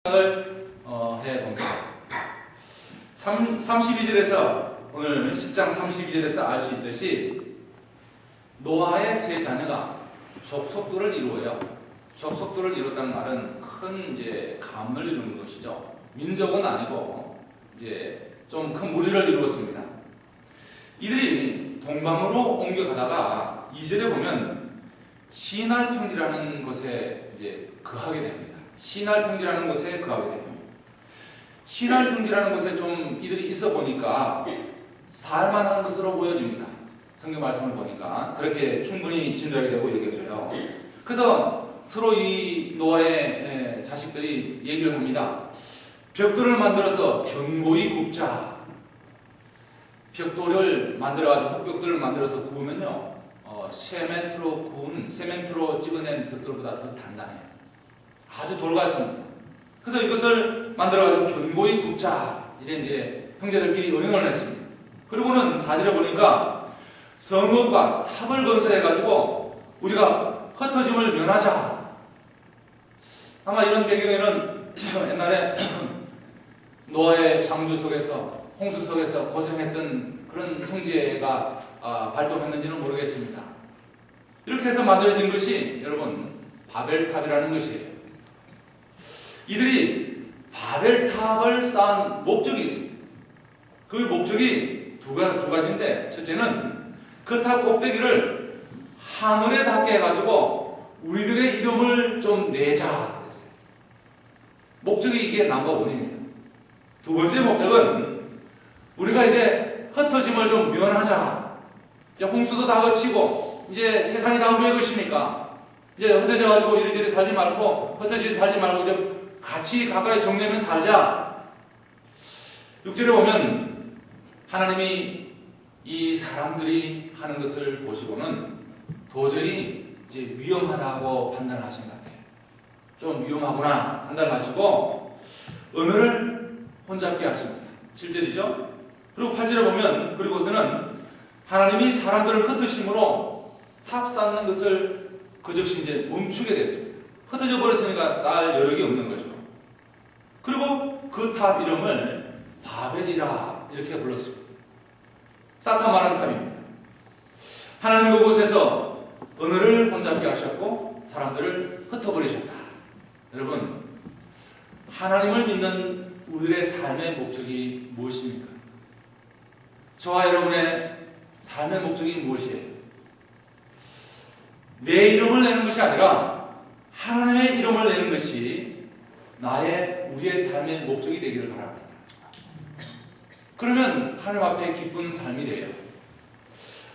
을 해봅니다. 32절에서 오늘 10장 32절에서 알 수 있듯이 노아의 세 자녀가 족속들을 이루어요. 족속들을 이뤘다는 말은 큰 이제 가문을 이루는 것이죠. 민족은 아니고 이제 좀 큰 무리를 이루었습니다. 이들이 동방으로 옮겨가다가 2절에 보면 시날 평지라는 곳에 이제 거하게 됩니다. 시날 평지라는 곳에 거하게 됩니다. 시날 평지라는 곳에 좀 이들이 있어 보니까 살만한 것으로 보여집니다. 성경 말씀을 보니까 그렇게 충분히 진도하게 되고 여겨져요. 그래서 서로 이 노아의 자식들이 얘기를 합니다. 벽돌을 만들어서 견고히 굽자. 벽돌을 만들어가지고 흙벽돌을 만들어서 구우면요, 세멘트로 찍어낸 벽돌보다 더 단단해요. 아주 돌 같습니다. 그래서 이것을 만들어가지고 견고히 굽자. 이래 이제 형제들끼리 의논을 했습니다. 그리고는 4절에 보니까 성읍과 탑을 건설해가지고 우리가 흩어짐을 면하자. 아마 이런 배경에는 옛날에 노아의 방주 속에서, 홍수 속에서 고생했던 그런 형제가 발동했는지는 모르겠습니다. 이렇게 해서 만들어진 것이 여러분 바벨탑이라는 것이에요. 이들이 바벨탑을 쌓은 목적이 있습니다. 그 목적이 두 가지인데, 첫째는 그 탑 꼭대기를 하늘에 닿게 해가지고 우리들의 이름을 좀 내자 그랬어요. 목적이 이게 넘버원입니다. 두 번째 목적은 우리가 이제 흩어짐을 좀 면하자. 이제 홍수도 다 거치고 이제 세상이 다 우리의 것이니까 이제 흩어져가지고 이리저리 살지 말고, 흩어지지 살지 말고 좀 같이 가까이 정리하면 살자. 6절에 보면 하나님이 이 사람들이 하는 것을 보시고는 도저히 이제 위험하다고 판단하신 것 같아요. 좀 위험하구나 판단하시고 언어를 혼잡게 하십니다. 7절이죠. 그리고 8절에 보면 그리고서는 하나님이 사람들을 흩으심으로 탑 쌓는 것을 그 즉시 이제 멈추게 됐습니다. 흩어져 버렸으니까 쌓을 여력이 없는 거죠. 그리고 그 탑 이름을 바벨이라 이렇게 불렀습니다. 사타마란 탑입니다. 하나님 그곳에서 언어를 혼잡게 하셨고 사람들을 흩어버리셨다. 여러분, 하나님을 믿는 우리의 삶의 목적이 무엇입니까? 저와 여러분의 삶의 목적이 무엇이에요? 내 이름을 내는 것이 아니라 하나님의 이름을 내는 것이 우리의 삶의 목적이 되기를 바랍니다. 그러면 하나님 앞에 기쁜 삶이 돼요.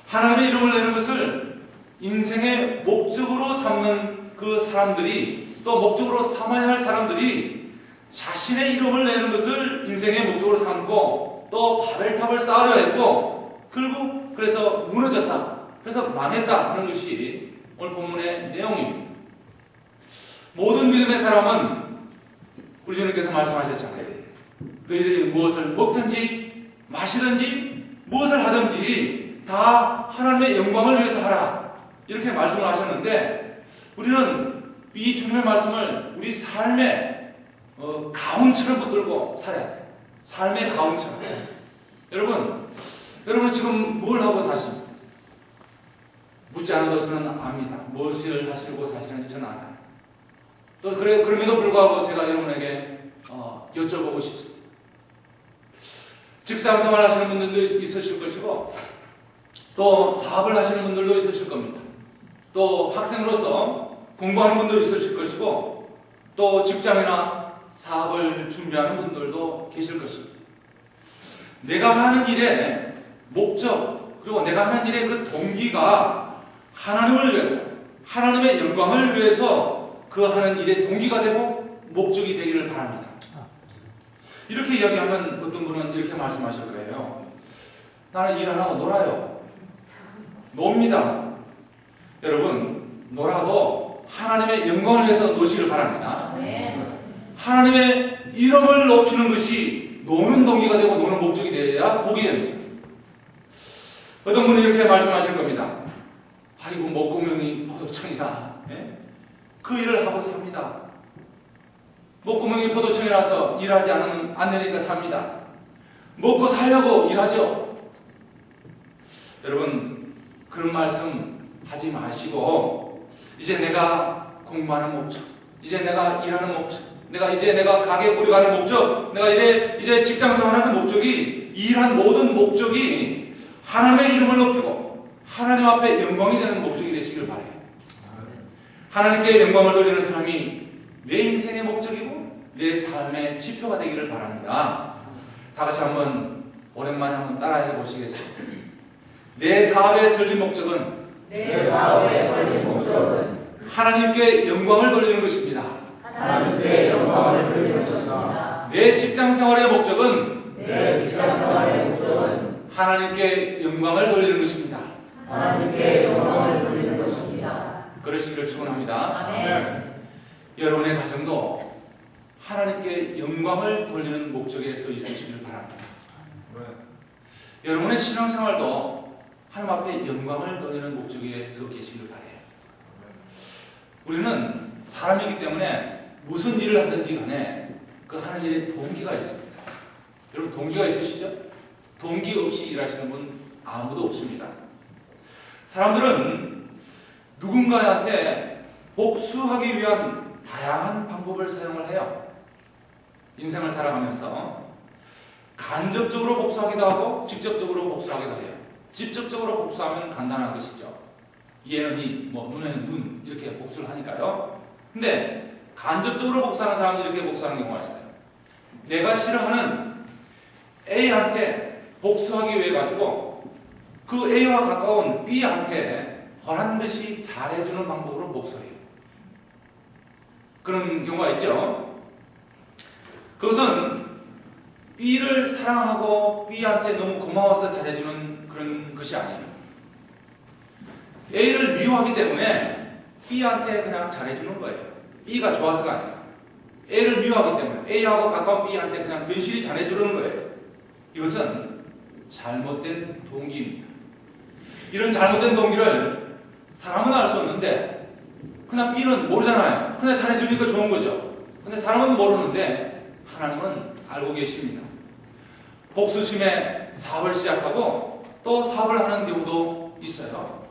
하나님의 이름을 내는 것을 인생의 목적으로 삼는 그 사람들이, 또 목적으로 삼아야 할 사람들이 자신의 이름을 내는 것을 인생의 목적으로 삼고 또 바벨탑을 쌓으려 했고 결국 그래서 무너졌다. 그래서 망했다 하는 것이 오늘 본문의 내용입니다. 모든 믿음의 사람은 우리 주님께서 말씀하셨잖아요. 너희들이 무엇을 먹든지 마시든지 무엇을 하든지 다 하나님의 영광을 위해서 하라. 이렇게 말씀을 하셨는데 우리는 이 주님의 말씀을 우리 삶의 가운처럼 붙들고 살아야 돼요. 삶의 가운처럼. 여러분 지금 뭘 하고 사십니까? 묻지 않아도 저는 압니다. 무엇을 하시고 사시는지 저는 알아요. 또 그럼에도 불구하고 제가 여러분에게 여쭤보고 싶습니다. 직장생활 하시는 분들도 있으실 것이고 또 사업을 하시는 분들도 있으실 겁니다. 또 학생으로서 공부하는 분도 있으실 것이고 또 직장이나 사업을 준비하는 분들도 계실 것입니다. 내가 하는 일의 목적 그리고 내가 하는 일의 그 동기가 하나님을 위해서, 하나님의 영광을 위해서 그 하는 일의 동기가 되고 목적이 되기를 바랍니다. 이렇게 이야기하면 어떤 분은 이렇게 말씀하실 거예요. 나는 일 안 하고 놀아요. 놉니다. 여러분, 놀아도 하나님의 영광을 위해서 노시길 바랍니다. 하나님의 이름을 높이는 것이 노는 동기가 되고 노는 목적이 되어야 복이 됩니다. 어떤 분은 이렇게 말씀하실 겁니다. 아이고, 목공명이 포도청이라 그 일을 하고 삽니다. 목구멍이 포도청이 나서 일하지 않으니까 삽니다. 먹고 살려고 일하죠. 여러분, 그런 말씀 하지 마시고 이제 내가 공부하는 목적, 이제 내가 일하는 목적, 이제 내가 가게 꾸려가는 목적, 내가 이제 직장 생활하는 목적이, 일한 모든 목적이 하나님의 이름을 높이고 하나님 앞에 영광이 되는 목적이 되시길 바라요. 하나님께 영광을 돌리는 사람이 내 인생의 목적이고 내 삶의 지표가 되기를 바랍니다. 다 같이 한번 오랜만에 한번 따라해 보시겠습니다. 내 사업의 설립 목적은 하나님께 영광을 돌리는 것입니다. 하나님께 영광을 돌리는 것입니다. 내 직장 생활의 목적은 하나님께 영광을 돌리는 것입니다. 하나님께 영광을 돌리는 것입니다. 그러시기를 축원합니다. 아멘. 여러분의 가정도 하나님께 영광을 돌리는 목적에 서 있으시길 바랍니다. 여러분의 신앙생활도 하나님 앞에 영광을 돌리는 목적에 서 계시길 바라요. 우리는 사람이기 때문에 무슨 일을 하든지 간에 그 하는 일에 동기가 있습니다. 여러분, 동기가 있으시죠? 동기 없이 일하시는 분 아무도 없습니다. 사람들은 누군가한테 복수하기 위한 다양한 방법을 사용을 해요. 인생을 살아가면서 간접적으로 복수하기도 하고 직접적으로 복수하기도 해요. 직접적으로 복수하면 간단한 것이죠. 얘는 이, 눈에는 눈 이렇게 복수를 하니까요. 근데 간접적으로 복수하는 사람들이 이렇게 복수하는 경우가 있어요. 내가 싫어하는 A한테 복수하기 위해 가지고 그 A와 가까운 B한테 권한 듯이 잘해주는 방법으로 복수해요. 그런 경우가 있죠. 그것은 B를 사랑하고 B한테 너무 고마워서 잘해주는 그런 것이 아니에요. A를 미워하기 때문에 B한테 그냥 잘해주는 거예요. B가 좋아서가 아니라 A를 미워하기 때문에 A하고 가까운 B한테 그냥 괜시리 잘해주는 거예요. 이것은 잘못된 동기입니다. 이런 잘못된 동기를 사람은 알 수 없는데 그냥 B는 모르잖아요. 그냥 잘해주니까 좋은 거죠. 근데 사람은 모르는데 하나님은 알고 계십니다. 복수심에 사업을 시작하고 또 사업을 하는 경우도 있어요.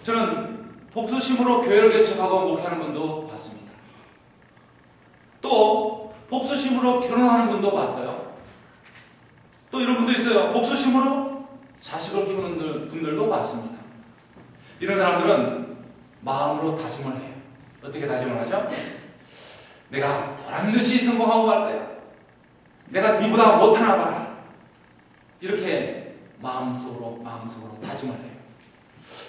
저는 복수심으로 교회를 개척하고 목회하는 분도 봤습니다. 또 복수심으로 결혼하는 분도 봤어요. 또 이런 분도 있어요. 복수심으로 자식을 키우는 분들도 봤습니다. 이런 사람들은 마음으로 다짐을 해요. 어떻게 다짐을 하죠? 내가 보란듯이 성공하고 말 거야. 내가 니보다 못하나 봐라. 이렇게 마음속으로 다짐을 해요.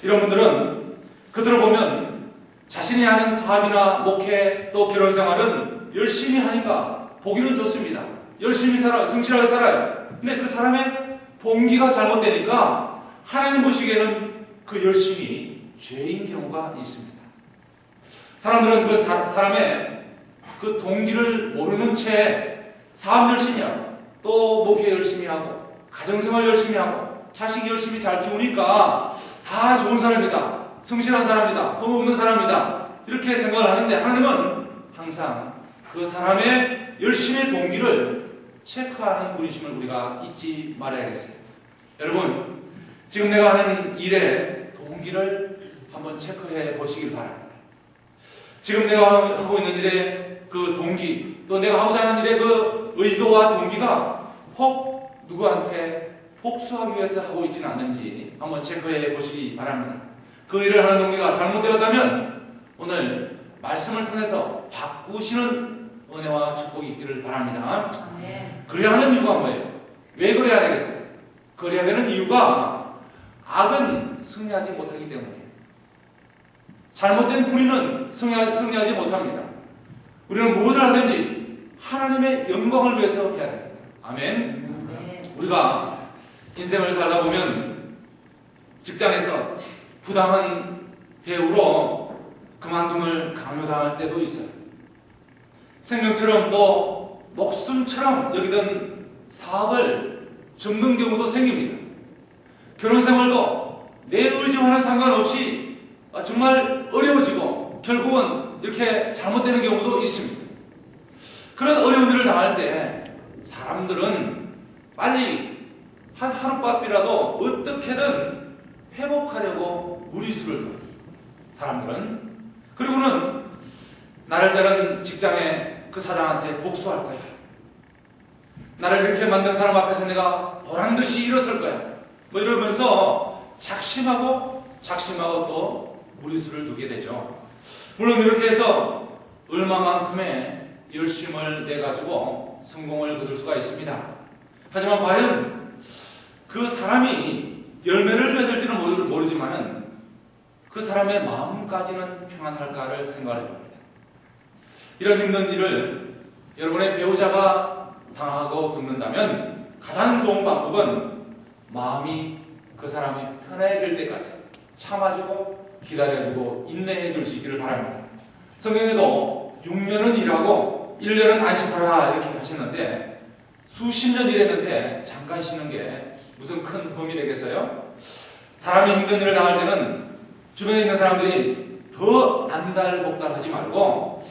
이런 분들은 그들을 보면 자신이 하는 사업이나 목회 또 결혼 생활은 열심히 하니까 보기는 좋습니다. 열심히 성실하게 살아요. 근데 그 사람의 동기가 잘못되니까 하나님 보시기에는 그 열심이 죄인 경우가 있습니다. 사람들은 그 사람의 그 동기를 모르는 채 사업 열심히 하고 또 목회 열심히 하고 가정생활 열심히 하고 자식 열심히 잘 키우니까 다 좋은 사람이다. 성실한 사람이다. 흠 없는 사람이다. 이렇게 생각을 하는데 하나님은 항상 그 사람의 열심의 동기를 체크하는 분이심을 우리가 잊지 말아야겠어요. 여러분, 지금 내가 하는 일의 동기를 한번 체크해 보시길 바랍니다. 지금 내가 하고 있는 일의 그 동기, 또 내가 하고자 하는 일의 그 의도와 동기가 혹 누구한테 복수하기 위해서 하고 있지는 않는지 한번 체크해 보시기 바랍니다. 그 일을 하는 동기가 잘못되었다면 오늘 말씀을 통해서 바꾸시는 은혜와 축복이 있기를 바랍니다. 아멘. 그래야 하는 이유가 뭐예요? 왜 그래야 되겠어요? 그래야 되는 이유가 악은 승리하지 못하기 때문이에요. 잘못된 불의는 승리하지 못합니다. 우리는 무엇을 하든지 하나님의 영광을 위해서 해야 됩니다. 아멘. 우리가 인생을 살다 보면 직장에서 부당한 대우로 그만둠을 강요당할 때도 있어요. 생명처럼 또 목숨처럼 여기던 사업을 접는 경우도 생깁니다. 결혼생활도 내 의지와는 상관없이 정말 어려워지고 결국은 이렇게 잘못되는 경우도 있습니다. 그런 어려운 일을 당할 때 사람들은 빨리 한 하룻밥이라도 어떻게든 회복하려고 무리수를 둬요. 사람들은. 그리고는 나를 자른 직장의 그 사장한테 복수할 거야. 나를 이렇게 만든 사람 앞에서 내가 보란듯이 일어설 거야. 뭐 이러면서 작심하고 또 무리수를 두게 되죠. 물론 이렇게 해서 얼마만큼의 열심을 내가지고 성공을 거둘 수가 있습니다. 하지만 과연 그 사람이 열매를 맺을지는 모르지만은 그 사람의 마음까지는 평안할까를 생각해 봅니다. 이런 힘든 일을 여러분의 배우자가 당하고 겪는다면 가장 좋은 방법은 마음이 그 사람이 편해질 때까지 참아주고 기다려주고 인내해줄 수 있기를 바랍니다. 성경에도 6년은 일하고 1년은 안식하라 이렇게 하시는데 수십 년 일했는데 잠깐 쉬는 게 무슨 큰 흠이 되겠어요? 사람이 힘든 일을 당할 때는 주변에 있는 사람들이 더 안달복달하지 말고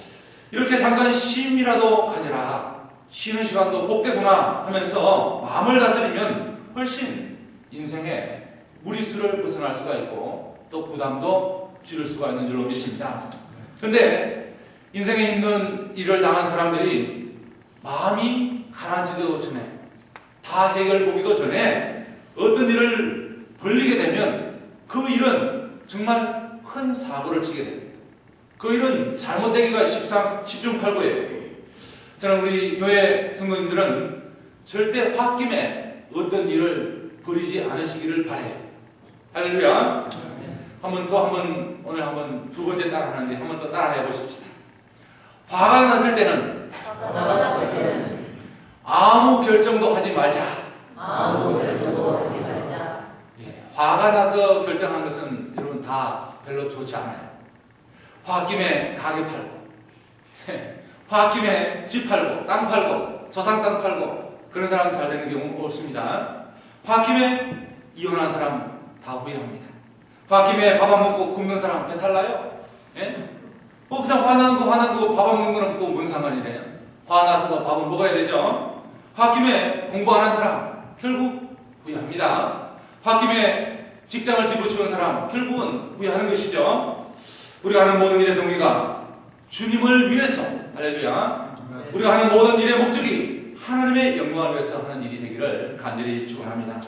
이렇게 잠깐 쉼이라도 가지라. 쉬는 시간도 복되구나 하면서 마음을 다스리면 훨씬 인생에 무리수를 벗어날 수가 있고 또 부담도 줄일 수가 있는 줄로 믿습니다. 그런데 인생에 힘든 일을 당한 사람들이 마음이 가라앉지도 전에 다 해결 보기도 전에 어떤 일을 벌리게 되면 그 일은 정말 큰 사고를 치게 됩니다. 그 일은 잘못되기가 십중팔구예요. 저는 우리 교회 성도님들은 절대 홧김에 어떤 일을 벌이지 않으시기를 바라요. 할렐루야. 오늘 한번 두 번째 따라 하는데 한번 또 따라 해보십시다. 화가 났을 때는 아무 결정도 하지 말자. 예, 화가 나서 결정한 것은 여러분 다 별로 좋지 않아요. 홧김에 가게 팔고 홧김에 집 팔고 땅 팔고 조상 땅 팔고 그런 사람 잘 되는 경우 없습니다. 홧김에 이혼한 사람 다 후회합니다. 홧김에 밥 안 먹고 굶는 사람 배탈 나요? 예? 그냥 화난 거 밥 안 먹는 거는 또 뭔 상관이래요? 화나서 밥은 먹어야 되죠. 홧김에 공부 안 한 사람 결국 후회합니다. 홧김에 직장을 집어치운 사람 결국은 후회하는 것이죠. 우리가 하는 모든 일의 동기가 주님을 위해서, 할렐루야. 우리가 하는 모든 일의 목적이 하나님의 영광을 위해서 하는 일이 되기를 간절히 축원합니다.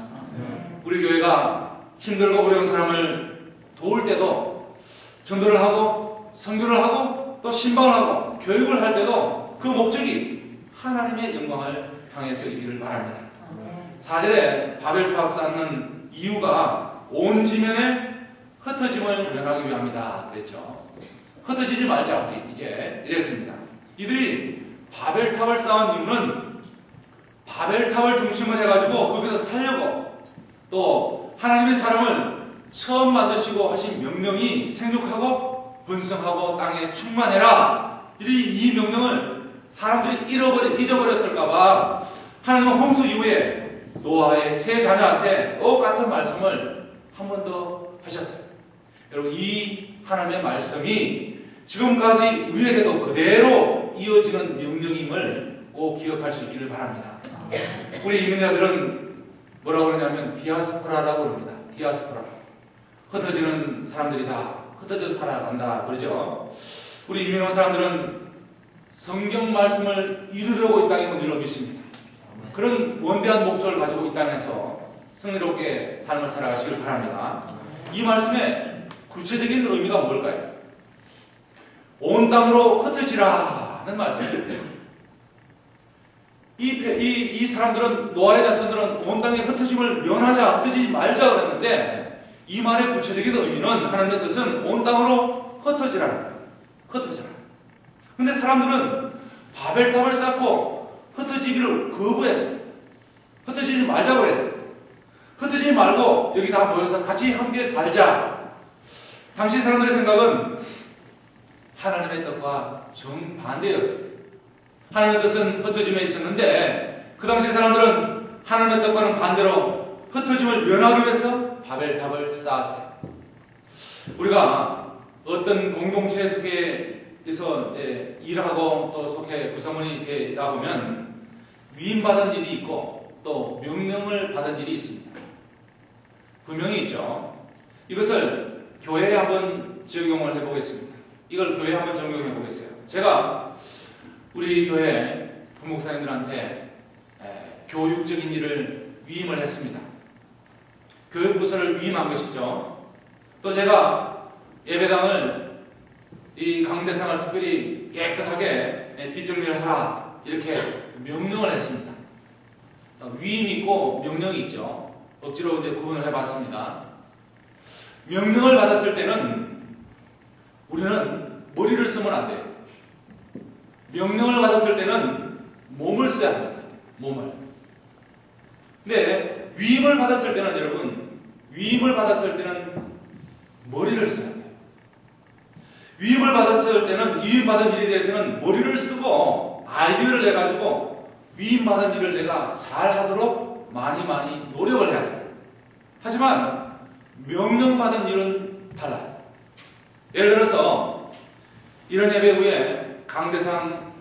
우리 교회가 힘들고 어려운 사람을 도울 때도 전도를 하고 선교를 하고 또 신방을 하고 교육을 할 때도 그 목적이 하나님의 영광을 향해서 있기를 바랍니다. 4절에 바벨탑 쌓는 이유가 온 지면에 흩어짐을 면하기 위함이다 그랬죠. 흩어지지 말자 우리 이제 이랬습니다. 이들이 바벨탑을 쌓은 이유는 바벨탑을 중심으로 해가지고 거기서 살려고 또 하나님의 사람을 처음 만드시고 하신 명령이 생육하고 번성하고 땅에 충만해라. 이 명령을 사람들이 잊어버렸을까봐 하나님은 홍수 이후에 노아의 세 자녀한테 똑같은 말씀을 한 번 더 하셨어요. 여러분 이 하나님의 말씀이 지금까지 우리에게도 그대로 이어지는 명령임을 꼭 기억할 수 있기를 바랍니다. 우리 이민자들은 뭐라고 그러냐면 디아스포라라고 그럽니다. 디아스포라. 흩어지는 사람들이 다 흩어져서 살아간다 그러죠. 우리 이민 온 사람들은 성경 말씀을 이루려고 이 땅에 온 줄로 믿습니다. 그런 원대한 목적을 가지고 이 땅에서 승리롭게 삶을 살아가시길 바랍니다. 이 말씀의 구체적인 의미가 뭘까요? 온 땅으로 흩어지라는 말씀이에요. 이 사람들은 노아의 자손들은 온 땅의 흩어짐을 면하자, 흩어지지 말자 그랬는데 이 말의 구체적인 의미는 하나님의 뜻은 온 땅으로 흩어지라는 거예요. 흩어지라. 근데 사람들은 바벨탑을 쌓고 흩어지기를 거부했어요. 흩어지지 말자고 했어요. 흩어지지 말고 여기 다 모여서 같이 함께 살자. 당시 사람들의 생각은 하나님의 뜻과 정반대였어요. 하나님의 뜻은 흩어짐에 있었는데 그 당시 사람들은 하나님의 뜻과는 반대로 흩어짐을 면하기 위해서 바벨탑을 쌓았어요. 우리가 어떤 공동체 속에 이제 일하고 또 속해 구성원이 되다 보면 위임받은 일이 있고 또 명령을 받은 일이 있습니다. 분명히 있죠. 이것을 교회에 한번 적용을 해보겠습니다. 이걸 교회에 한번 적용해 보겠어요. 제가 우리 교회 부목사님들한테 교육적인 일을 위임을 했습니다. 교육부서를 위임한 것이죠. 또 제가 예배당을 이 강대상을 특별히 깨끗하게 뒷정리를 하라 이렇게 명령을 했습니다. 위임이 있고 명령이 있죠. 억지로 이제 구분을 해봤습니다. 명령을 받았을 때는 우리는 머리를 쓰면 안 돼요. 명령을 받았을 때는 몸을 써야 합니다. 몸을. 근데 위임을 받았을 때는 여러분, 위임을 받았을 때는 머리를 써야 돼요. 위임을 받았을 때는 위임받은 일에 대해서는 머리를 쓰고 아이디어를 내가지고 위임받은 일을 내가 잘하도록 많이 노력을 해야 돼요. 하지만 명령받은 일은 달라요. 예를 들어서 이런 예배 후에 강대상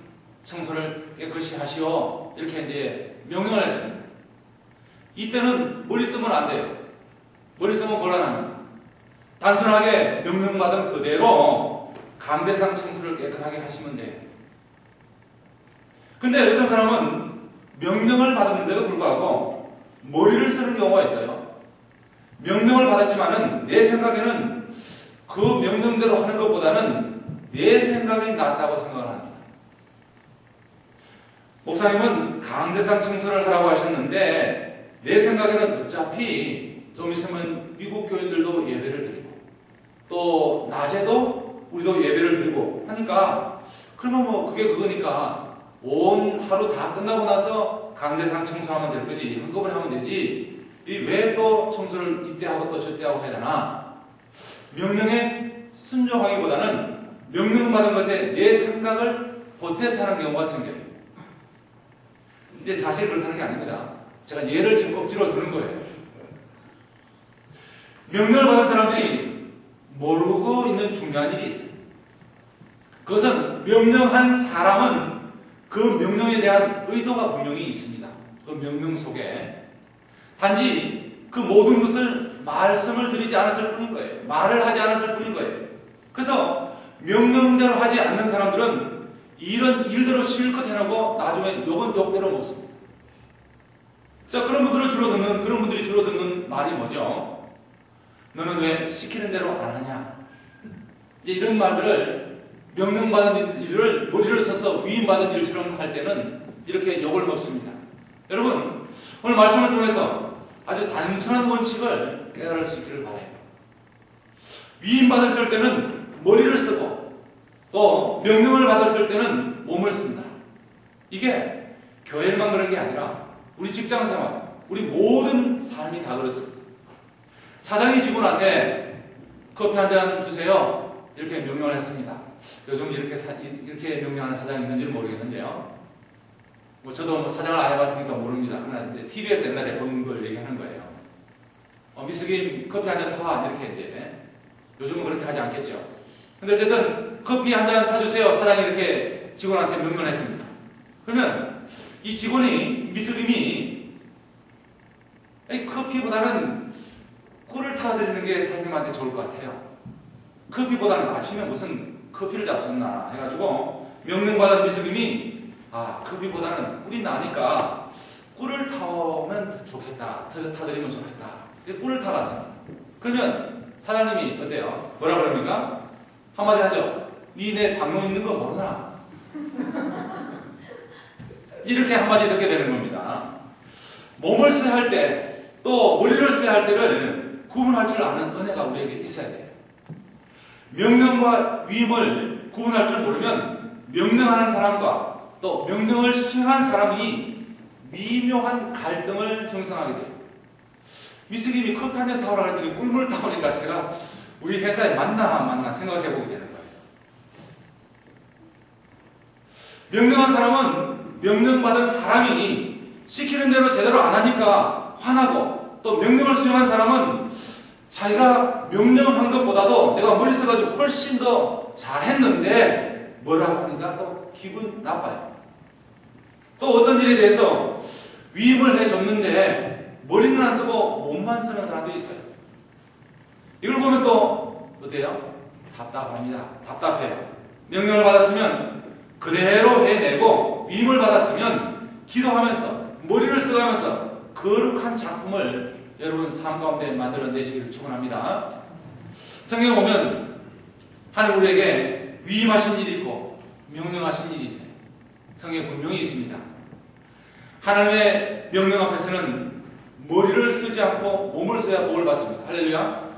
청소를 깨끗이 하시오 이렇게 이제 명령을 했습니다. 이때는 머리 쓰면 안 돼요. 머리 쓰면 곤란합니다. 단순하게 명령받은 그대로 강대상 청소를 깨끗하게 하시면 돼요. 근데 어떤 사람은 명령을 받았는데도 불구하고 머리를 쓰는 경우가 있어요. 명령을 받았지만은 내 생각에는 그 명령대로 하는 것보다는 내 생각이 낫다고 생각을 합니다. 목사님은 강대상 청소를 하라고 하셨는데 내 생각에는 어차피 좀 있으면 미국 교인들도 예배를 드리고 또 낮에도 우리도 예배를 드리고 하니까 그러면 뭐 그게 그거니까 온 하루 다 끝나고 나서 강대상 청소하면 될 거지 한꺼번에 하면 되지 왜 또 청소를 이때 하고 또 저때 하고 해야 되나. 명령에 순종하기보다는 명령받은 것에 내 생각을 보태서 하는 경우가 생겨요. 근데 사실 그렇다는 게 아닙니다. 제가 예를 지금 억지로 드는 거예요. 명령을 받은 사람들이 모르고 있는 중요한 일이 있어요. 그것은 명령한 사람은 그 명령에 대한 의도가 분명히 있습니다. 그 명령 속에. 단지 그 모든 것을 말씀을 드리지 않았을 뿐인 거예요. 말을 하지 않았을 뿐인 거예요. 그래서 명령대로 하지 않는 사람들은 이런 일대로 실컷 해놓고 나중에 욕은 욕대로 먹습니다. 자, 그런 분들이 주로 듣는 말이 뭐죠? 너는 왜 시키는 대로 안 하냐? 이제 이런 말들을 명령받은 일을 머리를 써서 위임받은 일처럼 할 때는 이렇게 욕을 먹습니다. 여러분, 오늘 말씀을 통해서 아주 단순한 원칙을 깨달을 수 있기를 바라요. 위임받았을 때는 머리를 쓰고 또 명령을 받았을 때는 몸을 쓴다. 이게 교회만 그런 게 아니라 우리 직장생활, 우리 모든 삶이 다 그렇습니다. 사장이 직원한테 커피 한 잔 주세요. 이렇게 명령을 했습니다. 요즘 이렇게 명령하는 사장이 있는지는 모르겠는데요. 뭐 저도 사장을 안 해봤으니까 모릅니다. 그러나 이제 TV에서 옛날에 본 걸 얘기하는 거예요. 미스김 커피 한 잔 타 이렇게 이제 요즘은 그렇게 하지 않겠죠. 근데 어쨌든 커피 한 잔 타주세요. 사장이 이렇게 직원한테 명령을 했습니다. 그러면 이 직원이 미스김이 커피보다는 꿀을 타드리는 게 사장님한테 좋을 것 같아요. 커피보다는 아침에 무슨 커피를 잡수었나 해가지고 명령받은 미스김이 커피보다는 꿀이 나니까 꿀을 타오면 좋겠다. 타드리면 좋겠다. 꿀을 타갔습니다. 그러면 사장님이 어때요? 뭐라 그럽니까? 한마디 하죠. 니네 당뇨 있는 거 모르나? 이렇게 한마디 듣게 되는 겁니다. 몸을 써야 할 때 또 머리를 써야 할 때를 구분할 줄 아는 은혜가 우리에게 있어야 돼요. 명령과 위임을 구분할 줄 모르면 명령하는 사람과 또 명령을 수행한 사람이 미묘한 갈등을 형성하게 돼요. 미스김이 커피 한 잔 타오라 그랬더니 꿀물 타오니까 제가 우리 회사에 맞나 생각해 보게 되는 거예요. 명령한 사람은 명령받은 사람이 시키는 대로 제대로 안 하니까 화나고, 또 명령을 수행한 사람은 자기가 명령한 것보다도 내가 머리 써가지고 훨씬 더 잘했는데 뭐라고 하니까 또 기분 나빠요. 또 어떤 일에 대해서 위임을 해줬는데 머리는 안 쓰고 몸만 쓰는 사람도 있어요. 이걸 보면 또 어때요? 답답합니다. 답답해요. 명령을 받았으면 그대로 해내고 위임을 받았으면 기도하면서 머리를 써가면서 거룩한 작품을 여러분 삶 가운데 만들어내시기를 축원합니다. 성경에 보면 하나님 우리에게 위임하신 일이 있고 명령하신 일이 있어요. 성경에 분명히 있습니다. 하나님의 명령 앞에서는 머리를 쓰지 않고 몸을 써야 복을 받습니다. 할렐루야.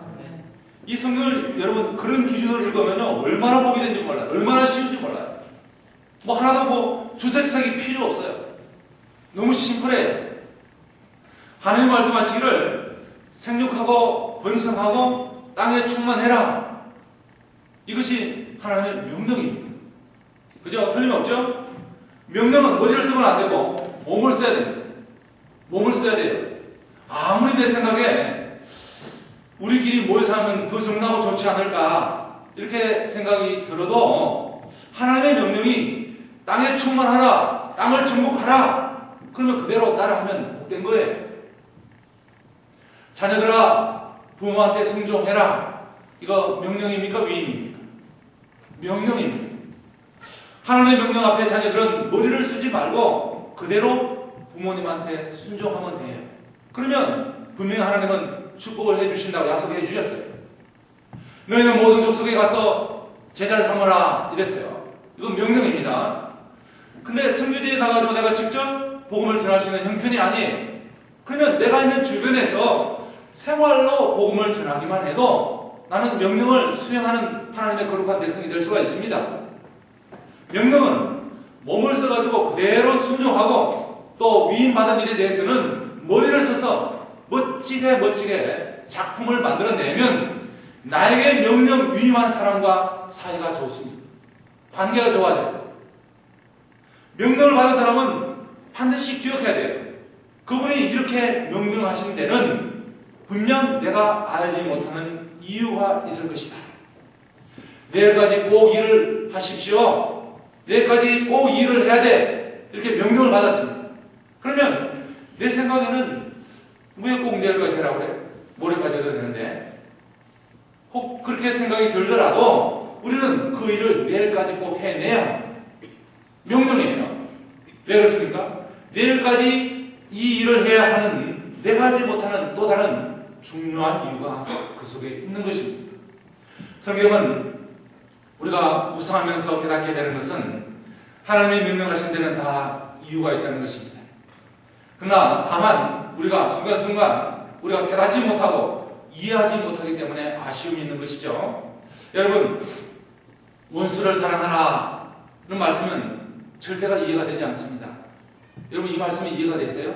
이 성경을 여러분 그런 기준으로 읽으면요 얼마나 복이 된지 몰라요. 얼마나 쉬운지 몰라요. 뭐 하나도 뭐 주색색이 필요 없어요. 너무 심플해요. 하나님 말씀하시기를 생육하고 번성하고 땅에 충만해라. 이것이 하나님의 명령입니다. 그죠? 틀림없죠? 명령은 머리를 쓰면 안 되고 몸을 써야 됩니다. 몸을 써야 돼요. 아무리 내 생각에 우리끼리 모여서 하면 더 정나고 좋지 않을까 이렇게 생각이 들어도 하나님의 명령이 땅에 충만하라, 땅을 정복하라 그러면 그대로 따라하면 복된 거예요. 자녀들아 부모한테 순종해라. 이거 명령입니까? 위임입니까? 명령입니다. 하나님의 명령 앞에 자녀들은 머리를 쓰지 말고 그대로 부모님한테 순종하면 돼요. 그러면 분명히 하나님은 축복을 해주신다고 약속해 주셨어요. 너희는 모든 족속에 가서 제자를 삼아라 이랬어요. 이건 명령입니다. 근데 선교지에 나가서 내가 직접 복음을 전할 수 있는 형편이 아니에요. 그러면 내가 있는 주변에서 생활로 복음을 전하기만 해도 나는 명령을 수행하는 하나님의 거룩한 백성이 될 수가 있습니다. 명령은 몸을 써가지고 그대로 순종하고 또 위임받은 일에 대해서는 머리를 써서 멋지게 작품을 만들어내면 나에게 명령 위임한 사람과 사이가 좋습니다. 관계가 좋아져요. 명령을 받은 사람은 반드시 기억해야 돼요. 그분이 이렇게 명령하신 데는 분명 내가 알지 못하는 이유가 있을 것이다. 내일까지 꼭 일을 하십시오. 내일까지 꼭 일을 해야 돼. 이렇게 명령을 받았습니다. 그러면 내 생각에는 왜 꼭 내일까지 하라고 그래? 모레까지 해도 되는데 혹 그렇게 생각이 들더라도 우리는 그 일을 내일까지 꼭 해내야 명령이에요. 왜 그렇습니까? 내일까지 이 일을 해야 하는 내가 알지 못하는 또 다른 중요한 이유가 그 속에 있는 것입니다. 성경은 우리가 묵상하면서 깨닫게 되는 것은 하나님이 명령하신 데는 다 이유가 있다는 것입니다. 그러나 다만 우리가 순간순간 우리가 깨닫지 못하고 이해하지 못하기 때문에 아쉬움이 있는 것이죠. 여러분 원수를 사랑하라 이런 말씀은 절대가 이해가 되지 않습니다. 여러분 이 말씀이 이해가 되세요?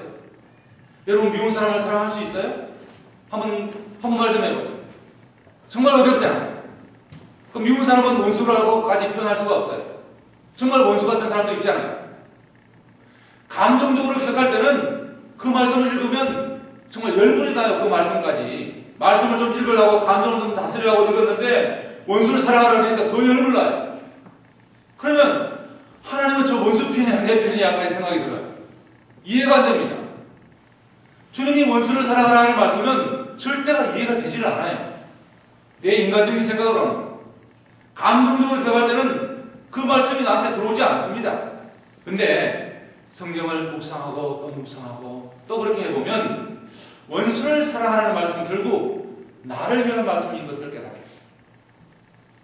여러분 미운 사람을 사랑할 수 있어요? 한번 말씀해 보세요. 정말 어렵잖아요. 그럼 미운 사람은 원수라고까지 표현할 수가 없어요. 정말 원수 같은 사람도 있잖아요. 감정적으로 기억할 때는 그 말씀을 읽으면 정말 열불이 나요. 그 말씀까지. 말씀을 좀 읽으려고 감정을 좀 다스리려고 읽었는데 원수를 사랑하라고 하니까 더 열불 나요. 그러면 하나님은 저 원수 편이야 내 편이야 까지 생각이 들어요. 이해가 안 됩니다. 주님이 원수를 사랑하라는 말씀은 절대가 이해가 되질 않아요. 내 인간적인 생각으로는. 감정적으로 기억할 때는 그 말씀이 나한테 들어오지 않습니다. 근데 성경을 묵상하고 또 묵상하고 또 그렇게 해보면 원수를 사랑하라는 말씀은 결국 나를 위한 말씀인 것을 깨닫게 됩니다.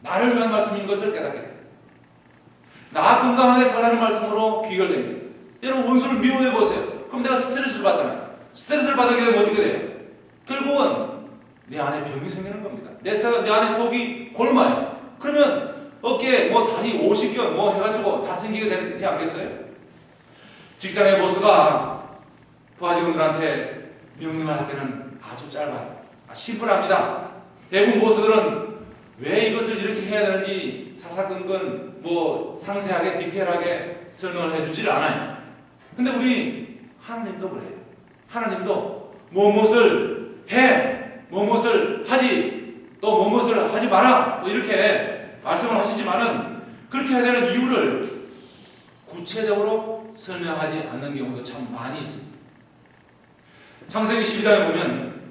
나를 위한 말씀인 것을 깨닫게 됩니다. 나 건강하게 살라는 말씀으로 귀결됩니다. 여러분 원수를 미워해보세요. 그럼 내가 스트레스를 받잖아요. 스트레스를 받게 되면 어떻게 돼요? 결국은 내 안에 병이 생기는 겁니다. 내 안에 속이 골마요. 그러면 어깨에 다리 50견 해가지고 다 생기게 되지 않겠어요? 직장의 보스가 부하 직원들한테 명령을 할 때는 아주 짧아요. 심플합니다. 대부분 보스들은 왜 이것을 이렇게 해야 되는지 사사건건 상세하게 디테일하게 설명을 해주질 않아요. 근데 우리 하나님도 그래요. 하나님도 무엇을 해, 무엇을 하지, 또 무엇을 하지 마라 이렇게 말씀을 하시지만은 그렇게 해야 되는 이유를 구체적으로 설명하지 않는 경우도 참 많이 있습니다. 창세기 12장에 보면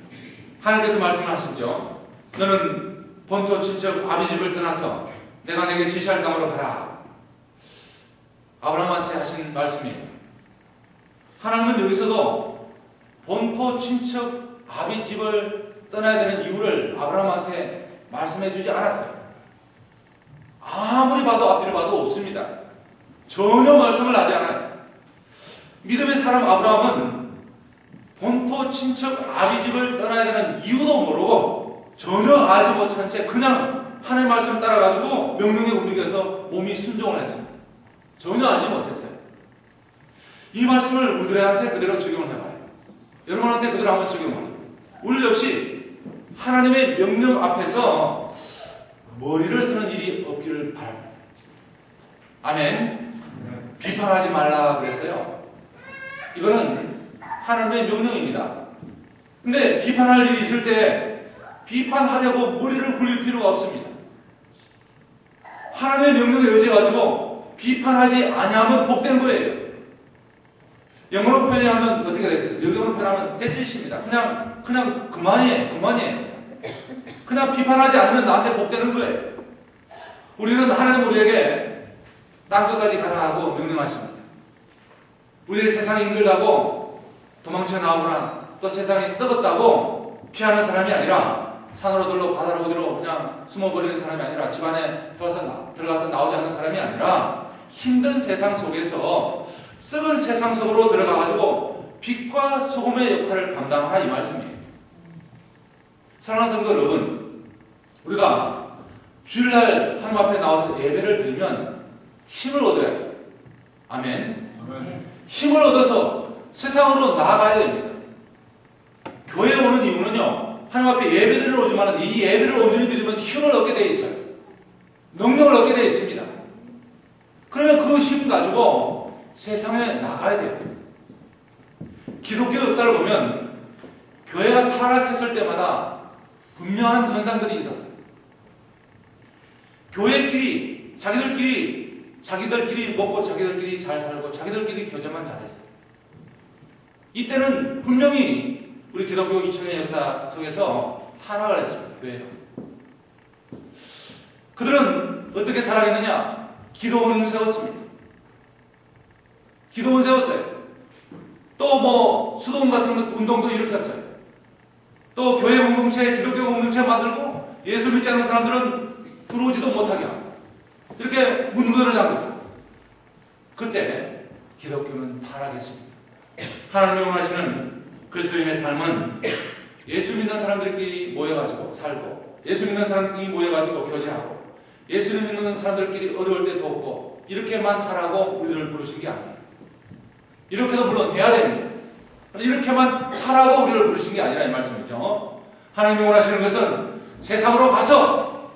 하나님께서 말씀을 하셨죠. 너는 본토 친척 아비 집을 떠나서 내가 내게 지시할 땅으로 가라. 아브라함한테 하신 말씀이에요. 하나님은 여기서도 본토 친척 아비 집을 떠나야 되는 이유를 아브라함한테 말씀해 주지 않았어요. 아무리 봐도 앞뒤를 봐도 없습니다. 전혀 말씀을 하지 않아요. 믿음의 사람 아브라함은 본토 친척 아비 집을 떠나야 되는 이유도 모르고 전혀 알지 못한 채 그냥 하나님의 말씀 따라가지고 명령에 움직여서 몸이 순종을 했습니다. 전혀 알지 못했어요. 이 말씀을 우리들한테 그대로 적용을 해봐요. 여러분한테 그대로 한번 적용을 해요. 우리 역시 하나님의 명령 앞에서 머리를 쓰는 일이 없기를 바랍니다. 아멘. 비판하지 말라 그랬어요. 이거는 하나님의 명령입니다. 근데 비판할 일이 있을 때 비판하려고 머리를 굴릴 필요가 없습니다. 하나님의 명령에 의지해가지고 비판하지 아니하면 복된 거예요. 영어로 표현하면 어떻게 되겠어요? 영어로 표현하면 대짓입니다. 그냥 그만이에요. 그냥 비판하지 않으면 나한테 복되는 거예요. 우리는 하나님 우리에게 땅끝까지 가라 하고 명령하십니다. 우리의 세상이 힘들다고 도망쳐 나오거나 또 세상이 썩었다고 피하는 사람이 아니라 산으로 들러 바다로 어디로 그냥 숨어버리는 사람이 아니라 집안에 들어가서 나오지 않는 사람이 아니라 힘든 세상 속에서 썩은 세상 속으로 들어가가지고 빛과 소금의 역할을 감당하라 이 말씀이에요. 사랑하는 성도 여러분, 우리가 주일날 하나님 앞에 나와서 예배를 드리면 힘을 얻어야 돼요. 아멘. 힘을 얻어서 세상으로 나아가야 됩니다. 교회에 오는 이유는요, 하나님 앞에 예배드리러 오지만 이 예배를 온전히 드리면 힘을 얻게 되어 있어요. 능력을 얻게 되어 있습니다. 그러면 그 힘 가지고 세상에 나가야 돼요. 기독교 역사를 보면 교회가 타락했을 때마다 분명한 현상들이 있었어요. 교회끼리 자기들끼리 먹고 자기들끼리 잘 살고 자기들끼리 교제만 잘했어요. 이때는 분명히 우리 기독교 2000년 역사 속에서 타락을 했습니다. 교회가. 그들은 어떻게 타락했느냐? 기도원을 세웠습니다. 기도원 세웠어요. 또 수도원 같은 운동도 일으켰어요. 또 교회 공동체, 기독교 공동체 만들고 예수 믿지 않는 사람들은 들어오지도 못하게 하고 이렇게 문들을 잠그고 그때 기독교는 타락했습니다. 하나님이 원하시는 그리스도인의 삶은 예수 믿는 사람들끼리 모여가지고 살고 예수 믿는 사람들끼리 모여가지고 교제하고 예수 믿는 사람들끼리 어려울 때 돕고 이렇게만 하라고 우리를 부르신 게 아니에요. 이렇게도 물론 해야 됩니다. 이렇게만 하라고 우리를 부르신 게 아니라 이 말씀이죠. 하나님이 원하시는 것은 세상으로 가서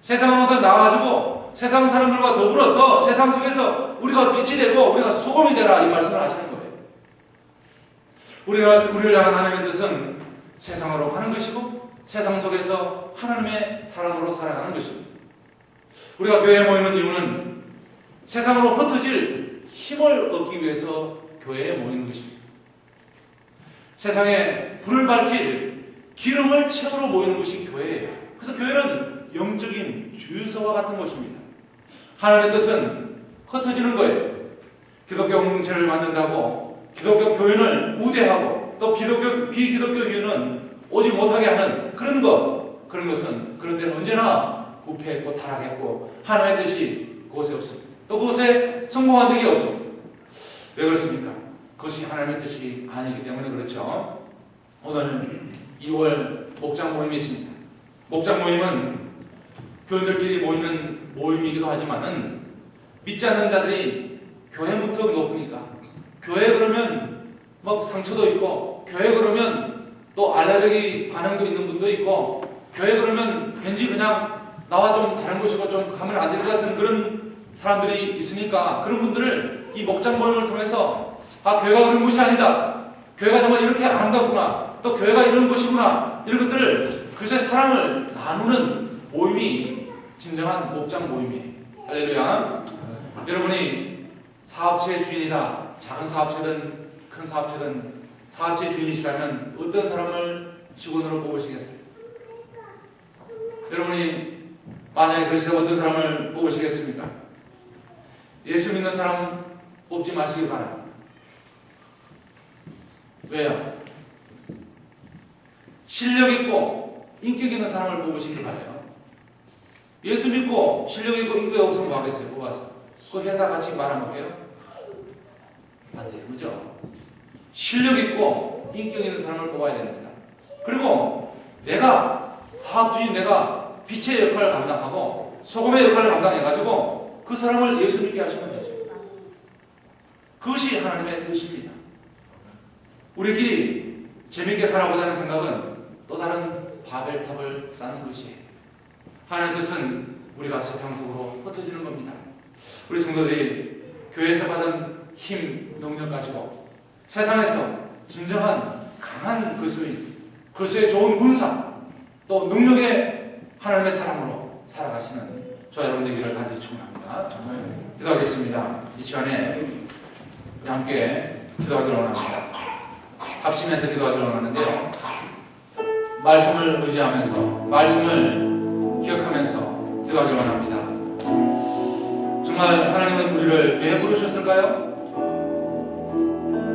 세상으로 나와가지고 세상 사람들과 더불어서 세상 속에서 우리가 빛이 되고 우리가 소금이 되라 이 말씀을 하시는 거예요. 우리를 향한 하나님의 뜻은 세상으로 가는 것이고 세상 속에서 하나님의 사람으로 살아가는 것입니다. 우리가 교회에 모이는 이유는 세상으로 흩어질 힘을 얻기 위해서 교회에 모이는 것입니다. 세상에 불을 밝힐 기름을 채우러 모이는 것이 교회예요. 그래서 교회는 영적인 주유소와 같은 것입니다. 하나님의 뜻은 흩어지는 거예요. 기독교 공동체를 만든다고 기독교 교인을 우대하고 또 비기독교 교인은 오지 못하게 하는 그런 것은 그런 데는 언제나 부패했고 타락했고 하나님의 뜻이 그곳에 없습니다. 또 그곳에 성공한 적이 없습니다. 왜 그렇습니까? 그것이 하나님의 뜻이 아니기 때문에 그렇죠. 오늘 2월 목장 모임이 있습니다. 목장 모임은 교인들끼리 모이는 모임이기도 하지만은 믿지 않는 자들이 교회 무턱 높으니까 교회 그러면 상처도 있고 교회 그러면 또 알레르기 반응도 있는 분도 있고 교회 그러면 왠지 그냥 나와 좀 다른 곳이고 좀 가면 안 될 것 같은 그런 사람들이 있으니까 그런 분들을 이 목장 모임을 통해서 교회가 그런 곳이 아니다. 교회가 정말 이렇게 아름답구나. 또 교회가 이런 곳이구나. 이런 것들을 그새 사랑을 나누는 모임이 진정한 목장 모임이에요. 할렐루야. 여러분이 사업체의 주인이다. 작은 사업체든 큰 사업체든 사업체 주인이시라면 어떤 사람을 직원으로 뽑으시겠어요? 여러분이 만약에 그러시다면 어떤 사람을 뽑으시겠습니까? 예수 믿는 사람 뽑지 마시길 바랍니다. 왜요? 실력 있고 인격 있는 사람을 뽑으시길 바라요. 예수 믿고 실력 있고 인격이 없으면 뭐 하겠어요? 뽑아서 그 회사 같이 말아먹게요? 안 돼요. 그죠? 실력 있고 인격 있는 사람을 뽑아야 됩니다. 그리고 내가 사업주인, 내가 빛의 역할을 감당하고 소금의 역할을 감당해가지고 그 사람을 예수 믿게 하시면 되죠. 그것이 하나님의 뜻입니다. 우리끼리 재밌게 살아보자는 생각은 또 다른 바벨탑을 쌓는 것이에요. 하나님의 뜻은 우리가 세상 속으로 흩어지는 겁니다. 우리 성도들이 교회에서 받은 힘, 능력 가지고 세상에서 진정한 강한 그리스도인, 그리스도의 좋은 군사, 또 능력의 하나님의 사람으로 살아가시는 저와 여러분들 되기를 간절히 축원합니다. 기도하겠습니다. 이 시간에 우리 함께 기도하기를 원합니다. 합심해서 기도하기를 원하는데요. 말씀을 의지하면서, 말씀을 기억하면서 기도하기를 원합니다. 정말 하나님은 우리를 왜 부르셨을까요?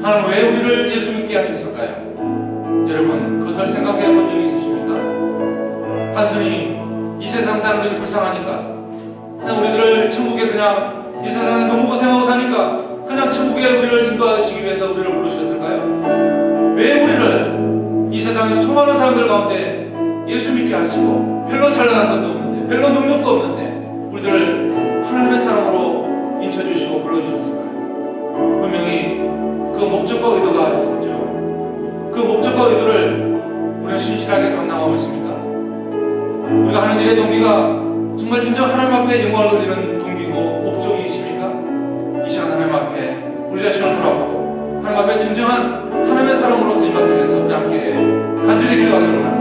하나님 왜 우리를 예수 믿게 하셨을까요? 여러분, 그것을 생각해 본 적이 있으십니까? 단순히 이 세상 사는 것이 불쌍하니까, 그냥 우리들을 천국에 그냥 이 세상에 너무 고생하고 사니까 그냥 천국에 우리를 인도하시기 위해서 우리를 부르셨을까요? 왜 우리를 이 세상의 수많은 사람들 가운데 예수 믿게 하시고 별로 잘나간 것도 없는데, 별로 능력도 없는데 우리들을 하나님의 사랑으로 인쳐주시고 불러주셨을까요? 분명히 그 목적과 의도가 있죠. 그 목적과 의도를 우리가 신실하게 감당하고 있습니까? 우리가 하는 일의 동기가 정말 진정 하나님 앞에 영광을 돌리는 동기고 목적이십니까? 이 시간 하나님 앞에 우리 자신을 돌아보고 하나님 앞에 진정한 하나님의 사람으로서 임하기 위해서 우리 함께 간절히 기도하기를 원합니다.